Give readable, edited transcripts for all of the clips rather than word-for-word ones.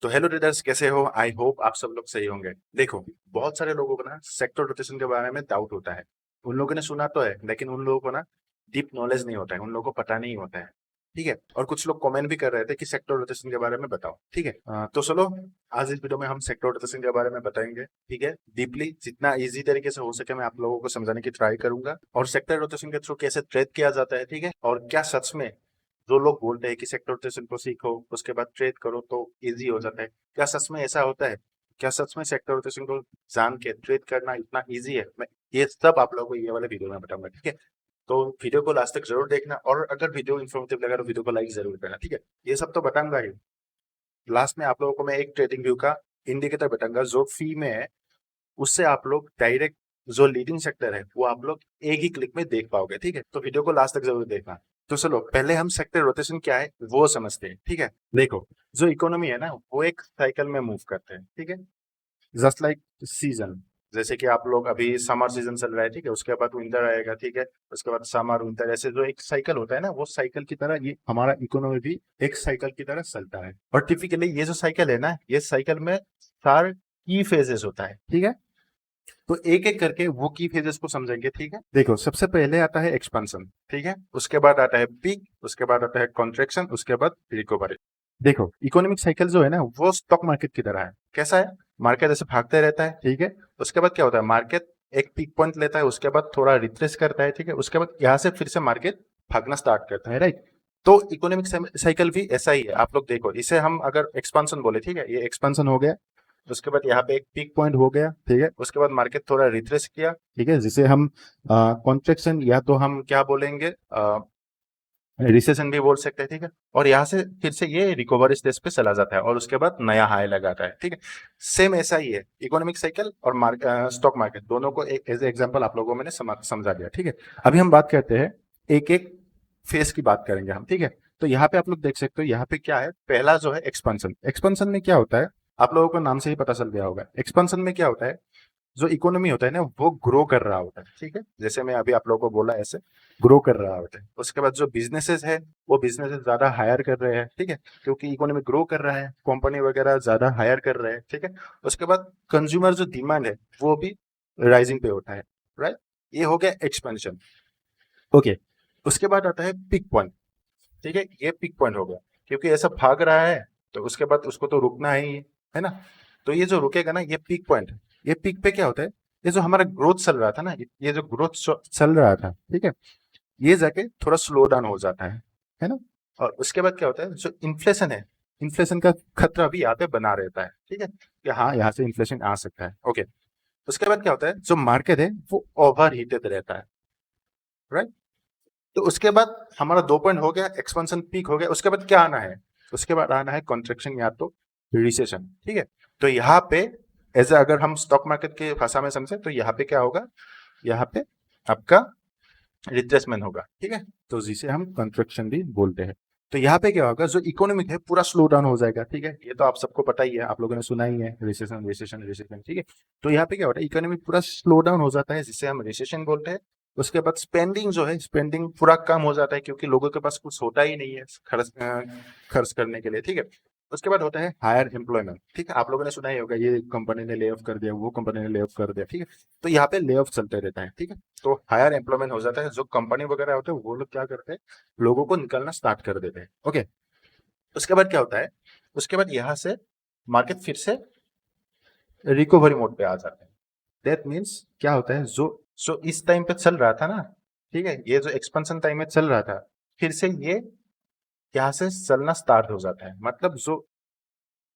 तो hello traders, कैसे हो? आई होप आप सब लोग सही होंगे। देखो, बहुत सारे लोगों को ना सेक्टर रोटेशन के बारे में डाउट होता है। उन लोगों ने सुना तो है, लेकिन उन लोगों को ना डीप नॉलेज नहीं होता है, उन लोगों को पता नहीं होता है। ठीक है। और कुछ लोग कमेंट भी कर रहे थे कि सेक्टर रोटेशन के बारे में बताओ। ठीक है। तो चलो, आज इस वीडियो में हम सेक्टर रोटेशन के बारे में बताएंगे। ठीक है, डीपली जितना इजी तरीके से हो सके मैं आप लोगों को समझाने की ट्राई करूंगा, और सेक्टर रोटेशन के थ्रू कैसे ट्रेड किया जाता है। ठीक है, और क्या सच में जो लोग बोलते हैं कि सेक्टर रोटेशन को सीखो उसके बाद ट्रेड करो तो इजी हो जाता है, क्या सच में ऐसा होता है? क्या सच में सेक्टर रोटेशन को जान के ट्रेड करना इतना इजी है? मैं ये सब आप लोगों को ये वाले वीडियो में बताऊंगा। ठीक है, तो वीडियो को लास्ट तक जरूर देखना, और अगर वीडियो इन्फॉर्मेटिव लगा तो वीडियो को लाइक जरूर करना। ठीक है, ये सब तो बताऊंगा ही। लास्ट में आप लोगों को मैं एक ट्रेडिंग व्यू का इंडिकेटर बताऊंगा जो फी में है, उससे आप लोग डायरेक्ट जो लीडिंग सेक्टर है वो आप लोग एक ही क्लिक में देख पाओगे। ठीक है, तो वीडियो को लास्ट तक जरूर देखना। तो चलो, पहले हम सेक्टर रोटेशन क्या है वो समझते हैं। ठीक है, देखो, जो इकोनॉमी है ना वो एक साइकिल में मूव करते हैं। ठीक है, जस्ट लाइक सीजन। जैसे कि आप लोग अभी समर सीजन चल रहा है, ठीक है, उसके बाद विंटर आएगा। ठीक है, उसके बाद समर विंटर, ऐसे जो एक साइकिल होता है ना, वो साइकिल की तरह ये हमारा इकोनॉमी भी एक साइकिल की तरह चलता है। और टिपिकली ये जो साइकिल है ना, ये साइकिल में 4 की फेजेस होता है। ठीक है, तो एक एक करके वो की फेजेस को समझेंगे। ठीक है, देखो, सबसे पहले आता है एक्सपेंशन। ठीक है, उसके बाद आता है पीक, उसके बाद आता है कॉन्ट्रेक्शन, उसके बाद रिकवरी। देखो, इकोनॉमिक साइकिल जो है ना वो स्टॉक मार्केट की तरह है। कैसा है? मार्केट ऐसे भागते रहता है। ठीक है, उसके बाद क्या होता है, मार्केट एक पीक पॉइंट लेता है, उसके बाद थोड़ा रिट्रेस करता है। ठीक है, उसके बाद यहाँ से फिर से मार्केट भागना स्टार्ट करता है। राइट, तो इकोनॉमिक साइकिल भी ऐसा ही है। आप लोग देखो, इसे हम अगर एक्सपांशन बोले, ठीक है, ये एक्सपांशन हो गया, उसके बाद यहाँ पे एक पीक पॉइंट हो गया। ठीक है, उसके बाद मार्केट थोड़ा रिट्रेस किया। ठीक है, जिसे हम कॉन्ट्रेक्शन या तो हम क्या बोलेंगे, रिसेशन भी बोल सकते हैं। ठीक है, और यहाँ से फिर से ये रिकवरी स्टेज पे चला जाता है और उसके बाद नया हाई लगाता है। ठीक है, सेम ऐसा ही है इकोनॉमिक साइकिल और स्टॉक मार्केट दोनों को एक एज एग्जांपल आप लोगों को मैंने समझा दिया। ठीक है, अभी हम बात करते हैं एक एक फेस की बात करेंगे हम। ठीक है, तो यहाँ पे आप लोग देख सकते हो, यहाँ पे क्या है, पहला जो है एक्सपेंशन। एक्सपेंशन में क्या होता है, आप लोगों को नाम से ही पता चल गया होगा। एक्सपेंशन में क्या होता है, जो इकोनॉमी होता है ना वो ग्रो कर रहा होता है। ठीक है, जैसे मैं अभी आप लोगों को बोला, ऐसे ग्रो कर रहा होता है। उसके बाद जो बिजनेसेस है वो बिजनेसेस ज्यादा हायर कर रहे हैं। ठीक है, क्योंकि इकोनॉमी ग्रो कर रहा है, कंपनी वगैरह ज्यादा हायर कर रहे हैं। ठीक है, उसके बाद कंज्यूमर जो डिमांड है वो भी राइजिंग पे होता है। राइट, ये हो गया एक्सपेंशन। ओके, उसके बाद आता है पिक पॉइंट। ठीक है, ये पिक पॉइंट हो गया, क्योंकि ऐसा भाग रहा है तो उसके बाद उसको तो रुकना ही है ना। तो ये जो रुकेगा ना, ये पीक पॉइंट, ये पीक पे क्या होता है, ये जो हमारा ग्रोथ चल रहा था ना, ये जो ग्रोथ चल रहा था, ठीक है, ये जाके थोड़ा स्लो डाउन हो जाता है ना। और उसके बाद क्या होता है, जो इन्फ्लेशन है, इन्फ्लेशन का खतरा भी यहाँ पे बना रहता है। ठीक है, कि हाँ यहाँ से इन्फ्लेशन आ सकता है। ओके, उसके बाद क्या होता है, जो मार्केट है वो ओवर हीटेड रहता है। राइट, तो उसके बाद हमारा 2 पॉइंट हो गया, एक्सपेंशन पीक हो गया। उसके बाद क्या आना है, उसके बाद आना है कॉन्ट्रेक्शन या तो रिसेशन। ठीक है, तो यहाँ पे एज अगर हम स्टॉक मार्केट के भाषा में समझे तो यहाँ पे क्या होगा, यहाँ पे आपका रिट्रेसमेंट होगा। ठीक है, तो जिसे हम कॉन्ट्रेक्शन भी बोलते हैं। तो यहाँ पे क्या होगा, जो इकोनॉमिक है पूरा स्लो डाउन हो जाएगा। ठीक है, ये तो आप सबको पता ही है, आप लोगों ने सुना ही है, रिसेशन रिसेशन रिसेशन। ठीक है, तो यहाँ पे क्या होता है, इकोनॉमी पूरा स्लो डाउन हो जाता है जिसे हम रिसेशन बोलते हैं। उसके बाद स्पेंडिंग जो है, स्पेंडिंग पूरा कम हो जाता है, क्योंकि लोगों के पास कुछ होता ही नहीं है खर्च करने के लिए। ठीक है, उसके बाद होता है हायर एम्प्लॉयमेंट। ठीक है, आप लोगों ने सुना ही होगा, ये कंपनी ने ले ऑफ कर दिया, वो कंपनी ने ले ऑफ कर दिया। ठीक है, तो यहाँ पे ले ऑफ चलते रहता है। ठीक है, तो हायर एम्प्लॉयमेंट हो जाता है, जो कंपनी वगैरह होते हैं वो लोग क्या करते हैं, लोगों को निकलना स्टार्ट कर देते हैं। ओके, उसके बाद क्या होता है, उसके बाद यहाँ से मार्केट फिर से रिकवरी मोड पे आ जाते हैं। दैट मीन्स क्या होता है, जो जो इस टाइम पे चल रहा था ना, ठीक है, ये जो एक्सपेंशन टाइम में चल रहा था, फिर से ये यहाँ से चलना स्टार्ट हो जाता है। मतलब जो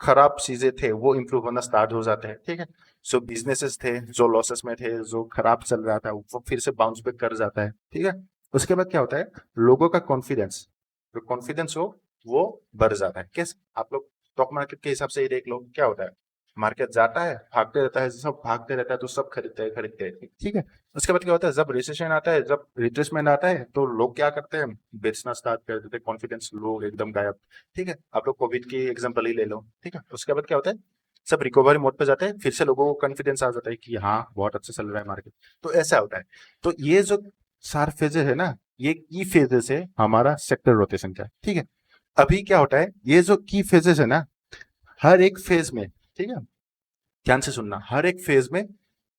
खराब चीजें थे वो इंप्रूव होना स्टार्ट हो जाते हैं। ठीक है, जो बिजनेसेस थे जो लॉसेस में थे, जो खराब चल रहा था, वो फिर से बाउंस बैक कर जाता है। ठीक है, उसके बाद क्या होता है, लोगों का कॉन्फिडेंस, जो कॉन्फिडेंस हो वो बढ़ जाता है। कैसे, आप लोग स्टॉक मार्केट के हिसाब से ही देख लो, क्या होता है, मार्केट जाता है, भागते रहता है, सब भागते रहता है तो सब खरीदते हैं। ठीक है, उसके बाद क्या होता है, जब रिसेशन आता है, जब रिट्रेसमेंट आता है, तो लोग क्या करते हैं, बेचना स्टार्ट कर देते हैं, कॉन्फिडेंस लो एकदम गायब। ठीक है, आप लोग कोविड की एग्जांपल ही ले लो। ठीक है, उसके बाद क्या होता है, सब रिकवरी मोड पे जाते हैं, फिर से लोगों को कॉन्फिडेंस आ जाता है कि हाँ बहुत अच्छा चल रहा है मार्केट। तो ऐसा होता है। तो ये जो 4 फेजेस है ना, ये की फेजेस है हमारा सेक्टर रोटेशन का। ठीक है, अभी क्या होता है, ये जो की फेजेस है ना, हर एक फेज में, ठीक है, ध्यान से सुनना, हर एक फेज में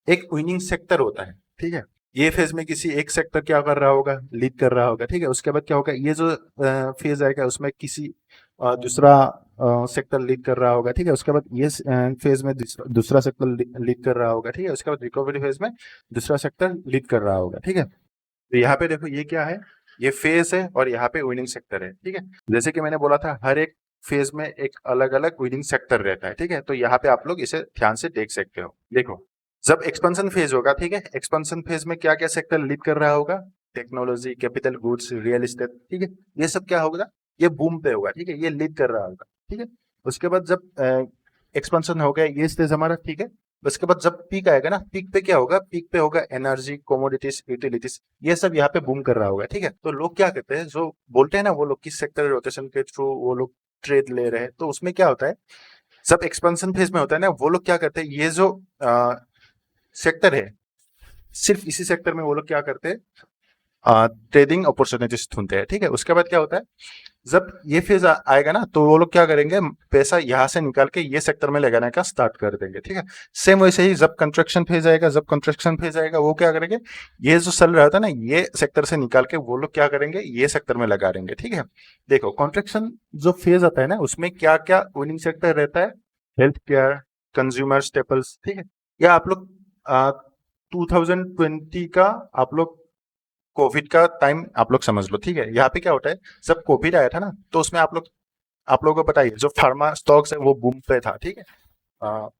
एक विनिंग सेक्टर होता है, ठीक है। ये फेज में किसी एक सेक्टर क्या कर रहा होगा, लीड कर रहा होगा, ठीक है। उसके बाद क्या होगा, ये जो फेज आएगा उसमें किसी दूसरा सेक्टर लीड कर रहा होगा, ठीक है। उसके बाद ये फेज में दूसरा सेक्टर लीड कर रहा होगा, ठीक है। उसके बाद रिकवरी फेज में दूसरा सेक्टर लीड कर रहा होगा, ठीक है। तो यहाँ पे देखो ये क्या है, ये फेज है और यहाँ पे विनिंग सेक्टर है, ठीक है। जैसे कि मैंने बोला था हर एक फेज में एक अलग अलग विनिंग सेक्टर रहता है, ठीक है। तो यहाँ पे आप लोग इसे ध्यान से देख सकते हो। देखो जब एक्सपेंशन फेज होगा, ठीक है, एक्सपेंशन फेज में क्या क्या सेक्टर लीड कर रहा होगा, technology, capital goods, real estate, ठीक है। ये सब क्या होगा, ये बूम पे होगा, ठीक है, ये लीड कर रहा होगा, ठीक है। उसके बाद जब एक्सपेंशन हो गया ये स्टेज हमारा, ठीक है। उसके बाद जब पीक आएगा ना, पीक पे क्या होगा, पीक पे होगा एनर्जी, कोमोडिटीज, यूटिलिटीज, ये सब यहाँ पे बूम कर रहा होगा, ठीक है। तो लोग क्या करते हैं, जो बोलते हैं ना वो लोग किस सेक्टर रोटेशन के थ्रू वो लोग ट्रेड ले रहे हैं, तो उसमें क्या होता है, जब एक्सपेंशन फेज में होता है ना, वो लोग क्या करते हैं, ये जो सेक्टर है, सिर्फ इसी सेक्टर में वो लोग क्या करते हैं, ट्रेडिंग अपॉर्चुनिटीज ढूंढते हैं, ठीक है। उसके बाद क्या होता है, जब ये फेज आएगा ना, तो वो लोग क्या करेंगे, पैसा यहाँ से निकाल के ये सेक्टर में लगाने का स्टार्ट कर देंगे, ठीक है। सेम वैसे ही जब कंस्ट्रक्शन फेज आएगा, वो क्या करेंगे, ये जो चल रहा था ना, ये सेक्टर से निकाल के वो लोग क्या करेंगे, ये सेक्टर में लगा देंगे, ठीक है। देखो कंस्ट्रक्शन जो फेज आता है ना, उसमें क्या क्या विनिंग सेक्टर रहता है, हेल्थ केयर, कंज्यूमर स्टेपल्स, ठीक है। या आप लोग 2020 का आप लोग कोविड का टाइम आप लोग समझ लो, ठीक है। यहाँ पे क्या होता है, जब कोविड आया था ना, तो उसमें आप लोगों को पता ही है, जो फार्मा स्टॉक्स है वो बूम पे था, ठीक है।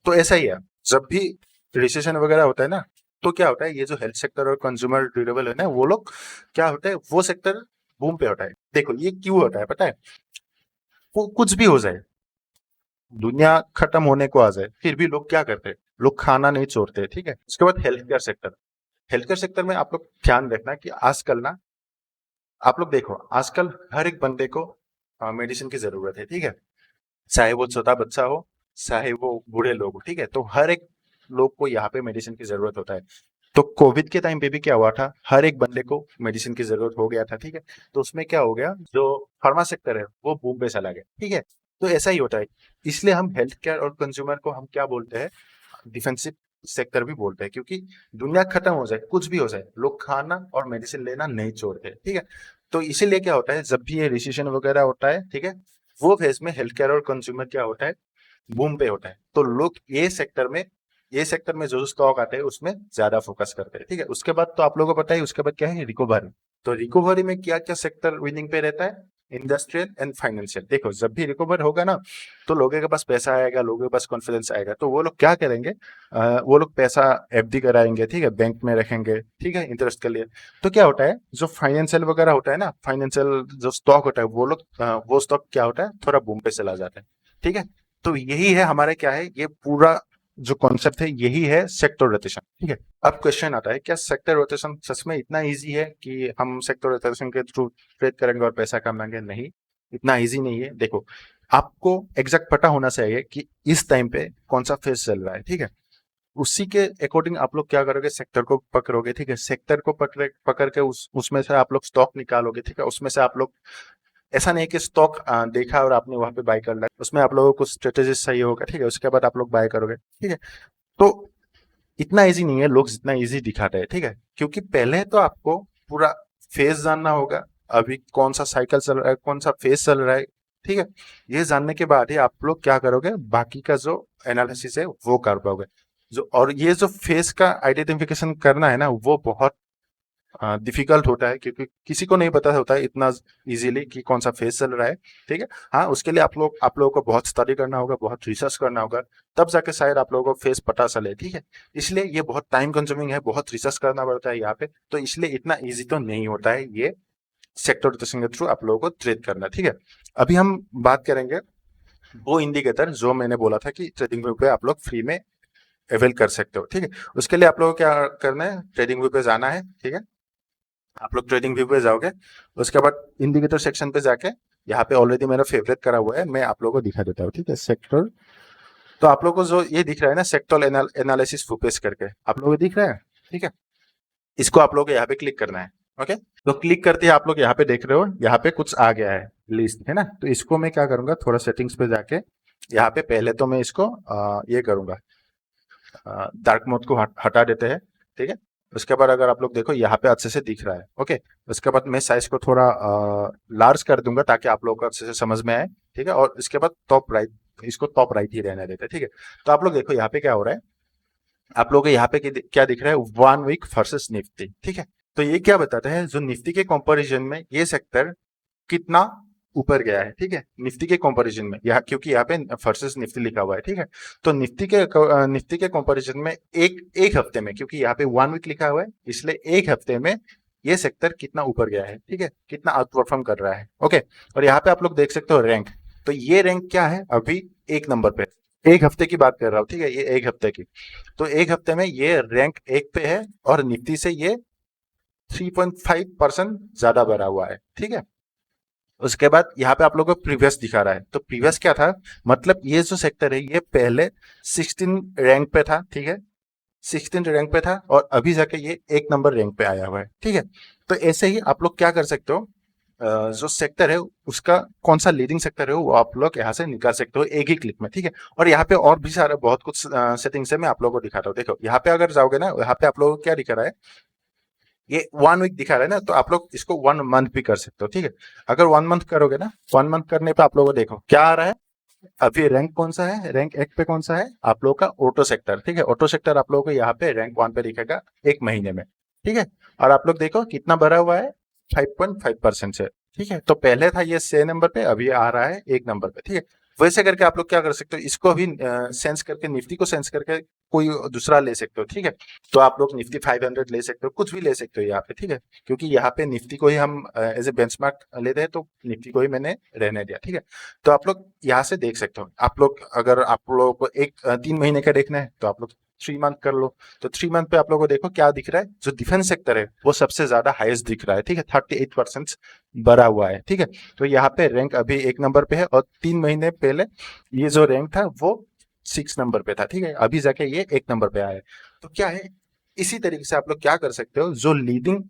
तो ऐसा ही है, जब भी रिसेशन वगैरह होता है ना, तो क्या होता है, ये जो हेल्थ सेक्टर और कंज्यूमर ड्यूरेबल है ना, वो लोग क्या होता है, वो सेक्टर बूम पे होता है। देखो ये क्यों होता है पता है, वो कुछ भी हो जाए, दुनिया खत्म होने को आ जाए, फिर भी लोग क्या करते हैं, लोग खाना नहीं छोड़ते, ठीक है। उसके बाद हेल्थ केयर सेक्टर में आप लोग ध्यान रखना कि आजकल ना, आप लोग देखो आजकल हर एक बंदे को मेडिसिन की जरूरत है, ठीक है। चाहे वो छोटा बच्चा हो, चाहे वो बूढ़े लोग हो, ठीक है। तो हर एक लोग को यहाँ पे मेडिसिन की जरूरत होता है। तो कोविड के टाइम पे भी क्या हुआ था, हर एक बंदे को मेडिसिन की जरूरत हो गया था, ठीक है। तो उसमें क्या हो गया, जो फार्मा सेक्टर है वो बूम पे चला गया, ठीक है। तो ऐसा ही होता है, इसलिए हम हेल्थ केयर और कंज्यूमर को हम क्या बोलते हैं, डिफेंसिव सेक्टर भी बोलते हैं, क्योंकि दुनिया खत्म हो जाए, कुछ भी हो जाए, लोग खाना और मेडिसिन लेना नहीं छोड़ते, ठीक है। तो इसीलिए क्या होता है, जब भी ये रिसेशन वगैरह होता है, ठीक है, वो फेज में हेल्थ केयर और कंज्यूमर क्या होता है, बूम पे होता है। तो लोग ये सेक्टर में जो जो स्टॉक आते हैं उसमें ज्यादा फोकस करते हैं, ठीक है। उसके बाद तो आप लोगों को पता है, उसके बाद क्या है, रिकवरी। तो रिकवरी में क्या क्या सेक्टर विनिंग पे रहता है, इंडस्ट्रियल एंड फाइनेंशियल। देखो जब भी रिकवर होगा ना, तो लोगों के पास पैसा आएगा, लोगों के पास कॉन्फिडेंस आएगा, तो वो लोग क्या करेंगे, वो लोग पैसा एफडी कराएंगे, ठीक है, बैंक में रखेंगे, ठीक है, इंटरेस्ट के लिए। तो क्या होता है, जो फाइनेंशियल वगैरह होता है ना, फाइनेंशियल जो स्टॉक होता है, वो लोग वो स्टॉक क्या होता है, थोड़ा बूम पे चला जाता है, ठीक है। तो यही है हमारे क्या है, ये पूरा जो कॉन्सेप्ट है यही है सेक्टर रोटेशन, ठीक है। अब क्वेश्चन आता है, क्या सेक्टर रोटेशन सच में इतना इजी है कि हम सेक्टर रोटेशन के थ्रू ट्रेड करेंगे और पैसा कमाएंगे? नहीं, इतना इजी नहीं है। देखो आपको एग्जैक्ट पता होना चाहिए कि इस टाइम पे कौन सा फेज चल रहा है, ठीक है। उसी के अकॉर्डिंग आप लोग क्या करोगे, सेक्टर को पकड़ोगे, ठीक है। सेक्टर को पकड़ के उसमें से आप लोग स्टॉक निकालोगे, ठीक है। उसमें से आप लोग, ऐसा नहीं कि स्टॉक देखा और आपने वहां पे बाय कर लिया, उसमें आप लोगों को स्ट्रेटेजी सही होगा, ठीक है। उसके बाद आप लोग बाय करोगे, ठीक है। तो इतना इजी नहीं है लोग जितना इजी दिखाते हैं, ठीक है। क्योंकि पहले तो आपको पूरा फेज जानना होगा, अभी कौन सा साइकिल चल रहा है, कौन सा फेज चल रहा है, ठीक है। ये जानने के बाद ही आप लोग क्या करोगे, बाकी का जो एनालिसिस है वो कर पाओगे। जो और ये जो फेज का आइडेंटिफिकेशन करना है ना, वो बहुत डिफिकल्ट होता है, क्योंकि किसी को नहीं पता होता है इतना इजीली कि कौन सा फेज चल रहा है, ठीक है। हाँ, उसके लिए आप लोगों को बहुत स्टडी करना होगा, बहुत रिसर्च करना होगा, तब जाके शायद आप लोगों को फेज पता चले, ठीक है। इसलिए ये बहुत टाइम कंज्यूमिंग है, बहुत रिसर्च करना पड़ता है यहाँ पे, तो इसलिए इतना ईजी तो नहीं होता है ये सेक्टर रोटेशन के थ्रू आप लोगों को ट्रेड करना, ठीक है। अभी हम बात करेंगे वो इंडिकेटर जो मैंने बोला था कि ट्रेडिंग व्यू पे आप लोग फ्री में अवेल कर सकते हो, ठीक है। उसके लिए आप लोगों को क्या करना है, ट्रेडिंग व्यू पे जाना है, ठीक है। आप लोग ट्रेडिंग व्यू पे जाओगे, उसके बाद इंडिकेटर सेक्शन पे जाके, यहाँ पे ऑलरेडी मेरा फेवरेट करा हुआ है, मैं आप लोगों को दिखा देता हूँ, ठीक है। सेक्टर, तो आप लोगों को जो ये दिख रहा है ना, सेक्टर एनालिसिस फुपेस करके आप लोगों को दिख रहा है, ठीक है। इसको आप लोगों को यहाँ पे क्लिक करना है, ओके। तो क्लिक करते ही आप लोग यहाँ पे देख रहे हो, यहाँ पे कुछ आ गया है, लिस्ट है ना। तो इसको मैं क्या करूंगा, थोड़ा सेटिंग्स पे जाके यहाँ पे पहले तो मैं इसको ये करूंगा, डार्क मोड को हटा देते हैं, ठीक है। उसके बाद अगर आप लोग देखो यहाँ पे अच्छे से दिख रहा है, ओके। उसके बाद मैं साइज को थोड़ा लार्ज कर दूंगा ताकि आप लोगों को अच्छे से समझ में आए, ठीक है। और इसके बाद टॉप राइट, इसको टॉप राइट ही रहने देते हैं, ठीक है। तो आप लोग देखो यहाँ पे क्या हो रहा है, आप लोगों को यहाँ पे क्या दिख रहा है, 1 वीक वर्सेस निफ्टी, ठीक है। तो ये क्या बताता है, जो निफ्टी के कंपैरिजन में ये सेक्टर कितना ऊपर गया है, ठीक है, निफ्टी के कंपैरिजन में, यहाँ क्योंकि यहाँ पे वर्सेस निफ्टी लिखा हुआ है, ठीक है। तो निफ्टी के कंपैरिजन में एक एक हफ्ते में, क्योंकि यहाँ पे 1 वीक लिखा हुआ है, इसलिए एक हफ्ते में ये सेक्टर कितना ऊपर गया है, ठीक है, कितना आउट परफॉर्म कर रहा है, ओके। और यहाँ पे आप लोग देख सकते हो रैंक, तो ये रैंक क्या है, अभी 1 नंबर पे, एक हफ्ते की बात कर रहा हूँ, ठीक है, ये एक हफ्ते की। तो एक हफ्ते में ये रैंक 1 पे है और निफ्टी से ये 3.5% ज्यादा बढ़ा हुआ है, ठीक है। उसके बाद यहाँ पे आप लोगों को प्रीवियस दिखा रहा है, तो प्रीवियस क्या था, मतलब ये जो सेक्टर है ये पहले 16 रैंक पे था, ठीक है, 16 रैंक पे था और अभी जाके ये 1 नंबर रैंक पे आया हुआ है, ठीक है। तो ऐसे ही आप लोग क्या कर सकते हो, जो सेक्टर है उसका कौन सा लीडिंग सेक्टर है वो आप लोग यहाँ से निकाल सकते हो एक ही क्लिक में, ठीक है। और यहाँ पे और भी सारा बहुत कुछ सेटिंग्स है, मैं आप लोगों को दिखाता हूँ। देखो यहाँ पे अगर जाओगे ना, यहाँ पे आप लोगों को क्या दिखा रहा है, ये 1 वीक दिखा रहा है ना, तो आप लोग इसको 1 मंथ भी कर सकते हो, ठीक है। अगर 1 मंथ करोगे ना, 1 मंथ करने पे आप लोगों को देखो क्या आ रहा है, अभी रैंक कौन सा है, रैंक 1 पे कौन सा है, आप लोगों का ऑटो सेक्टर, ठीक है। ऑटो सेक्टर आप लोगों को यहाँ पे रैंक 1 पे दिखेगा 1 महीने में, ठीक है। और आप लोग देखो कितना बढ़ा हुआ है, 5.5% से, ठीक है। तो पहले था ये 6 नंबर पे, अभी आ रहा है 1 नंबर पे, ठीक है। वैसे करके आप लोग क्या कर सकते हो, इसको भी सेंस करके, निफ्टी को सेंस करके कोई दूसरा ले सकते हो, ठीक है। तो आप लोग निफ्टी 500 ले सकते हो, कुछ भी ले सकते हो यहाँ पे, ठीक है। क्योंकि यहाँ पे निफ्टी को ही हम एज ए बेंचमार्क लेते हैं, तो निफ्टी को ही मैंने रहने दिया, ठीक है। तो आप लोग यहाँ से देख सकते हो, आप लोग अगर आप लोगों को 3 महीने का देखना है तो आप लोग 3 मंथ कर लो। तो 3 मंथ पे आप लोगों को देखो क्या दिख रहा है, जो डिफेंस सेक्टर है वो सबसे ज्यादा हाईएस्ट दिख रहा है, ठीक है, 38% बढ़ा हुआ है, ठीक है। तो यहाँ पे रैंक अभी 1 नंबर पे है और 3 महीने पहले ये जो रैंक था वो 6 नंबर पे था, ठीक है, अभी जाके ये 1 नंबर पे आया है। तो क्या है, इसी तरीके से आप लोग क्या कर सकते हो, जो लीडिंग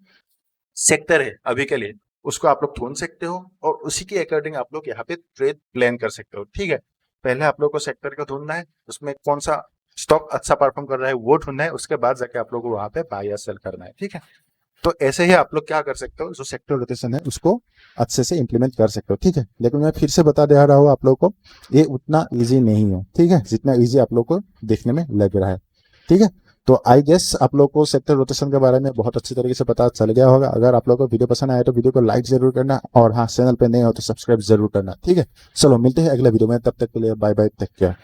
सेक्टर है अभी के लिए उसको आप लोग ढूंढ सकते हो और उसी के अकॉर्डिंग आप लोग यहाँ पे ट्रेड प्लान कर सकते हो, ठीक है। पहले आप लोग को सेक्टर को ढूंढना है, उसमें कौन सा स्टॉक अच्छा परफॉर्म कर रहा है वो ढूंढना है, उसके बाद जाके आप लोग को वहां पे बाय या सेल करना है, ठीक है। तो ऐसे ही आप लोग क्या कर सकते हो, जो सेक्टर रोटेशन है उसको अच्छे से इंप्लीमेंट कर सकते हो, ठीक है। लेकिन मैं फिर से बता दे रहा हूँ आप लोग को, ये उतना इजी नहीं है, ठीक है, जितना इजी आप लोग को देखने में लग रहा है, ठीक है। तो आई गेस आप लोग को सेक्टर रोटेशन के बारे में बहुत अच्छी तरीके से पता चल गया होगा। अगर आप लोग को वीडियो पसंद आए तो वीडियो को लाइक जरूर करना, और हाँ, चैनल पे नए हो तो सब्सक्राइब जरूर करना, ठीक है। चलो मिलते हैं अगले वीडियो में, तब तक के लिए बाय बाय, टेक केयर।